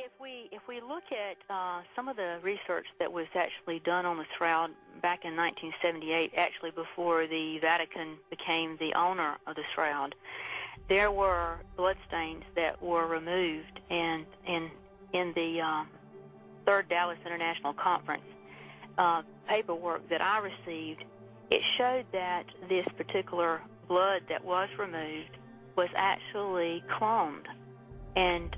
If we look at some of the research that was actually done on the shroud back in 1978, actually before the Vatican became the owner of the shroud, there were bloodstains that were removed, and in the Third Dallas International Conference paperwork that I received, it showed that this particular blood that was removed was actually cloned, and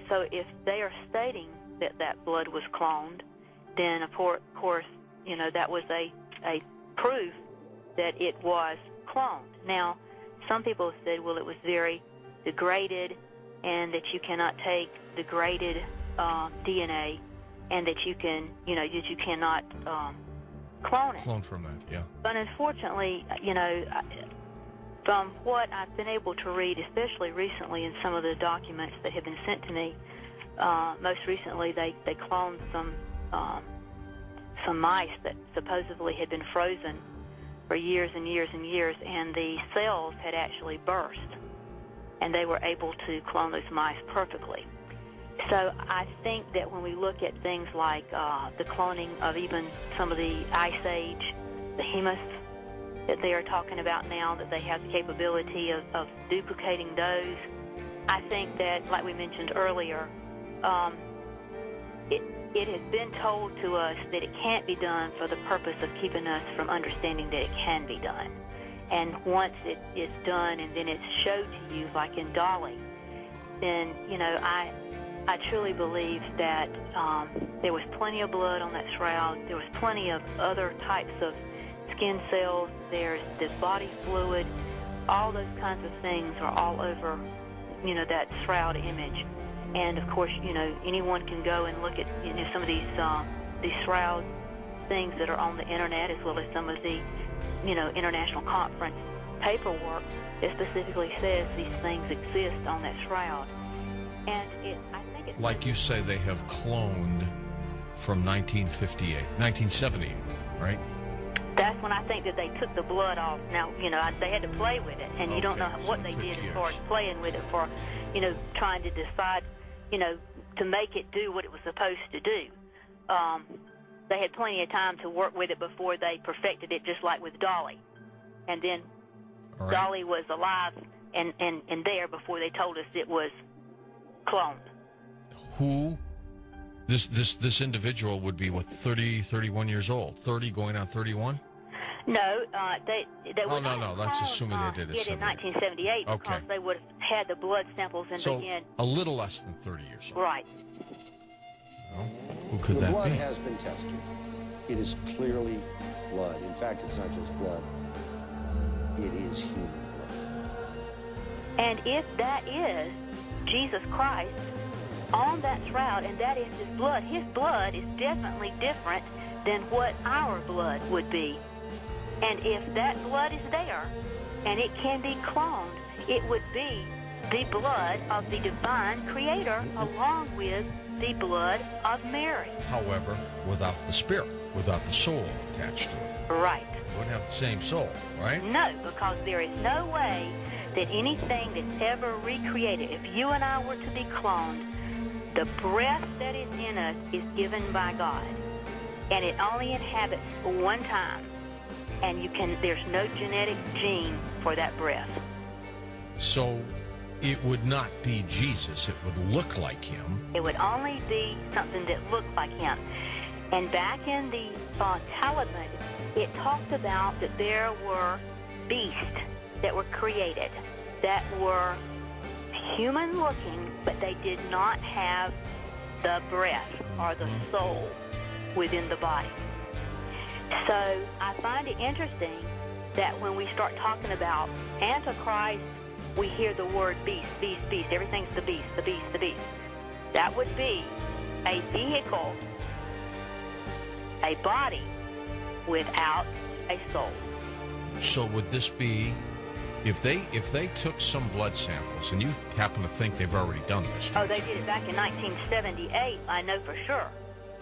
so if they are stating that that blood was cloned, then of course, you know, that was a proof that it was cloned. Now, some people said, well, it was very degraded, and that you cannot take degraded DNA, and that you can, you know, that you cannot clone it. Clone from that, yeah. But unfortunately, you know, from what I've been able to read, especially recently in some of the documents that have been sent to me, most recently they cloned some mice that supposedly had been frozen for years and years and years, and the cells had actually burst, and they were able to clone those mice perfectly. So I think that when we look at things like the cloning of even some of the Ice Age, the humus that they are talking about now, that they have the capability of duplicating those, I think that, like we mentioned earlier, it has been told to us that it can't be done for the purpose of keeping us from understanding that it can be done. And once it is done and then it's showed to you, like in Dolly, then, you know, I truly believe that there was plenty of blood on that shroud. There was plenty of other types of skin cells. There's the body fluid. All those kinds of things are all over, you know, that shroud image. And of course, you know, anyone can go and look at, you know, some of these shroud things that are on the internet, as well as some of the, you know, international conference paperwork that specifically says these things exist on that shroud. And I think it's like you say, they have cloned from 1978, right? That's when I think that they took the blood off. Now, you know, they had to play with it, and you don't know what they did as far as playing with it for, you know, trying to decide, you know, to make it do what it was supposed to do. They had plenty of time to work with it before they perfected it, just like with Dolly. And then Dolly was alive and there before they told us it was cloned. Who? This individual would be, what, 30, 31 years old? 30 going on 31? No, they oh, no, that's assuming they did it in 1978, because they would have had the blood samples and began. A little less than 30 years old. Right. Well, who could that be? The blood has been tested. It is clearly blood. In fact, it's not just blood. It is human blood. And if that is Jesus Christ on that shroud, and that is his blood is definitely different than what our blood would be. And if that blood is there, and it can be cloned, it would be the blood of the divine creator along with the blood of Mary. However, without the spirit, without the soul attached to it. Right. It wouldn't have the same soul, right? No, because there is no way that anything that's ever recreated, if you and I were to be cloned, the breath that is in us is given by God, and it only inhabits one time, and there's no genetic gene for that breath. So it would not be Jesus, it would look like him. It would only be something that looked like him. And back in the Talmud, it talked about that there were beasts that were created that were human-looking, but they did not have the breath or the soul within the body. So I find it interesting that when we start talking about Antichrist, we hear the word beast, beast, beast. Everything's the beast, the beast, the beast. That would be a vehicle, a body without a soul. So would this be, if they took some blood samples, and you happen to think they've already done this? Oh, they did it back in 1978, I know for sure.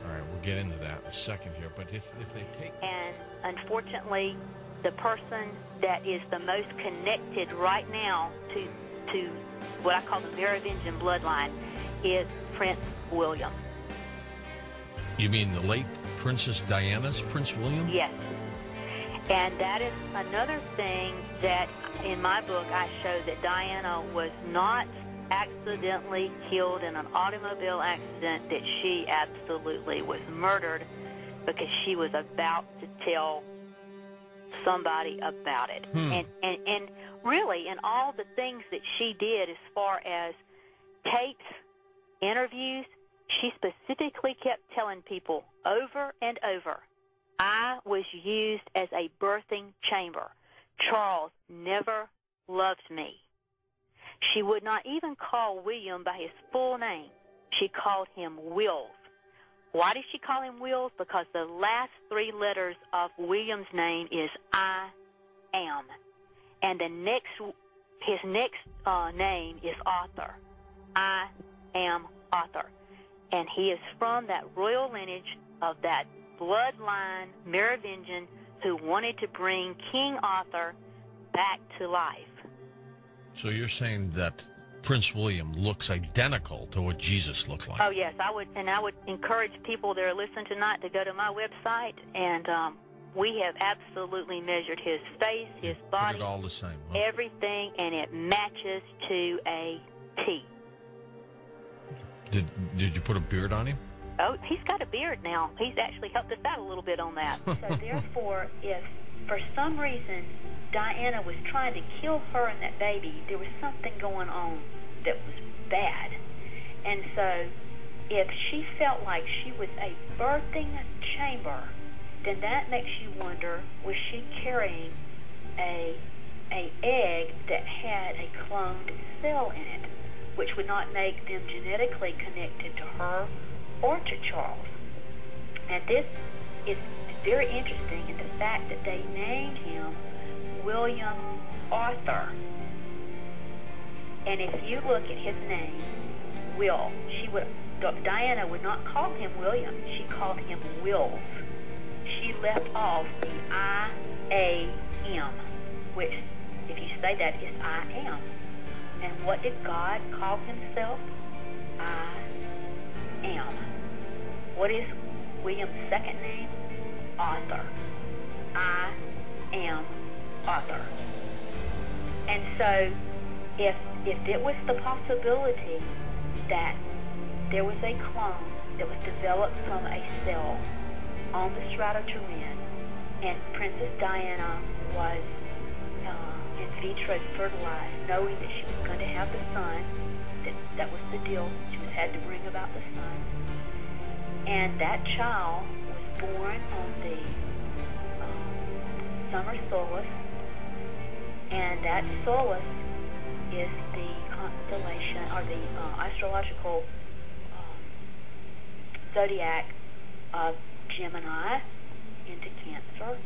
All right, we'll get into that in a second here, but if they take... And unfortunately, the person that is the most connected right now to what I call the Merovingian bloodline is Prince William. You mean the late Princess Diana's Prince William? Yes. And that is another thing that in my book I show that Diana was not accidentally killed in an automobile accident, that she absolutely was murdered because she was about to tell somebody about it. And really, in all the things that she did as far as tapes, interviews, she specifically kept telling people over and over, I was used as a birthing chamber. Charles never loved me. She would not even call William by his full name. She called him Wills. Why did she call him Wills? Because the last 3 letters of William's name is I am. And his next name is Arthur. I am Arthur. And he is from that royal lineage of that bloodline Merovingian who wanted to bring King Arthur back to life. So you're saying that Prince William looks identical to what Jesus looked like? Oh, yes. I would encourage people that are listening tonight to go to my website, and we have absolutely measured his face, his body, put it all the same, huh? everything, and it matches to a T. Did you put a beard on him? Oh, he's got a beard now. He's actually helped us out a little bit on that. So therefore, if for some reason Diana was trying to kill her and that baby, there was something going on that was bad. And so if she felt like she was a birthing chamber, then that makes you wonder, was she carrying a egg that had a cloned cell in it, which would not make them genetically connected to her or to Charles. And this is very interesting in the fact that they named him William Arthur. And if you look at his name, Will, Diana would not call him William, she called him Wills. She left off the I-A-M, which, if you say that, is I am. And what did God call himself? I am. What is William's second name? Arthur. I am Arthur. And so if it was the possibility that there was a clone that was developed from a cell on the Shroud of Turin, and Princess Diana was in vitro fertilized, knowing that she was going to have the son, that was the deal, she had to bring about the son, and that child was born on the summer solstice, and that solstice is the constellation, or the astrological zodiac of Gemini into Cancer,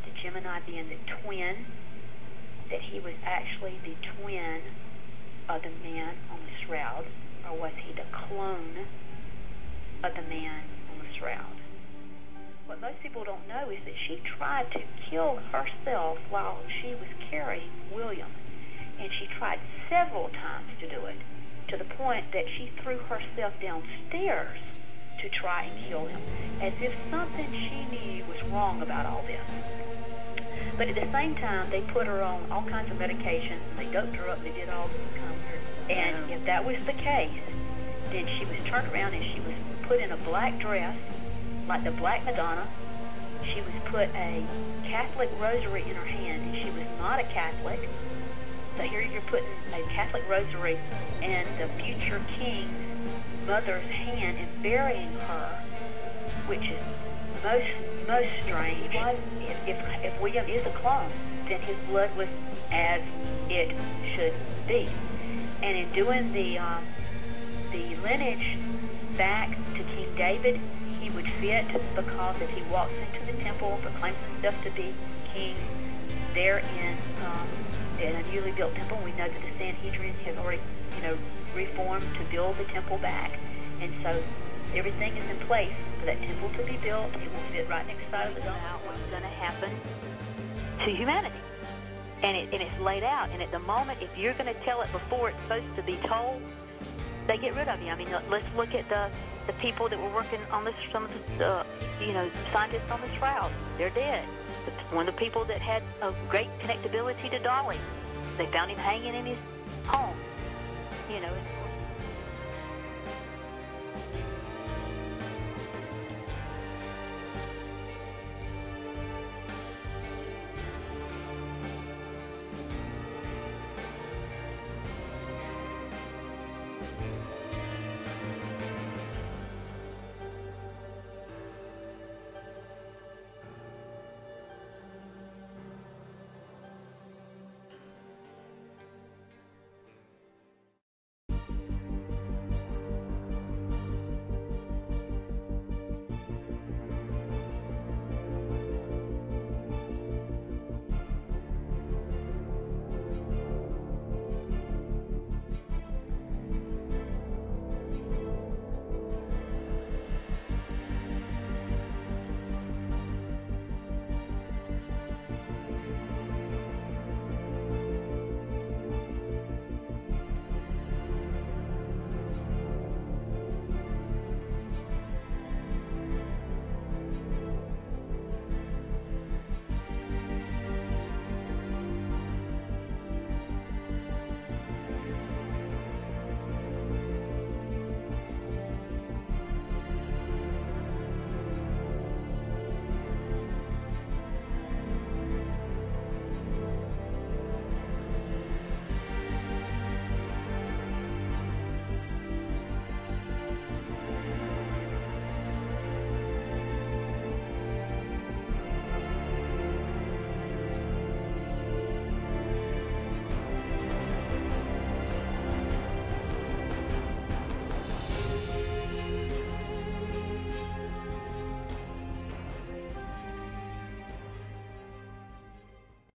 the Gemini being the twin, that he was actually the twin of the man on the shroud, or was he the clone of the man on the shroud? What most people don't know is that she tried to kill herself while she was carrying William, and she tried several times to do it, to the point that she threw herself downstairs to try and kill him, as if something she knew was wrong about all this. But at the same time, they put her on all kinds of medications, and they doped her up, they did all this kind of stuff. And if that was the case, then she was turned around and she was put in a black dress, like the Black Madonna. She was put a Catholic rosary in her hand, and she was not a Catholic. So here you're putting a Catholic rosary in the future king's mother's hand and burying her, which is most strange. If William is a clone, then his blood was as it should be. And in doing the lineage back to King David, he would fit, because if he walks into the temple and proclaims himself to be king there in a newly built temple, we know that the Sanhedrin has already, reformed to build the temple back. And so everything is in place for that temple to be built. It will fit right next side of the dome. What's going to happen to humanity? and it's laid out. And at the moment, if you're going to tell it before it's supposed to be told, they get rid of you. I mean, let's look at the people that were working on this, some of the, scientists on the shroud. They're dead. One of the people that had a great connectability to Dolly, they found him hanging in his home.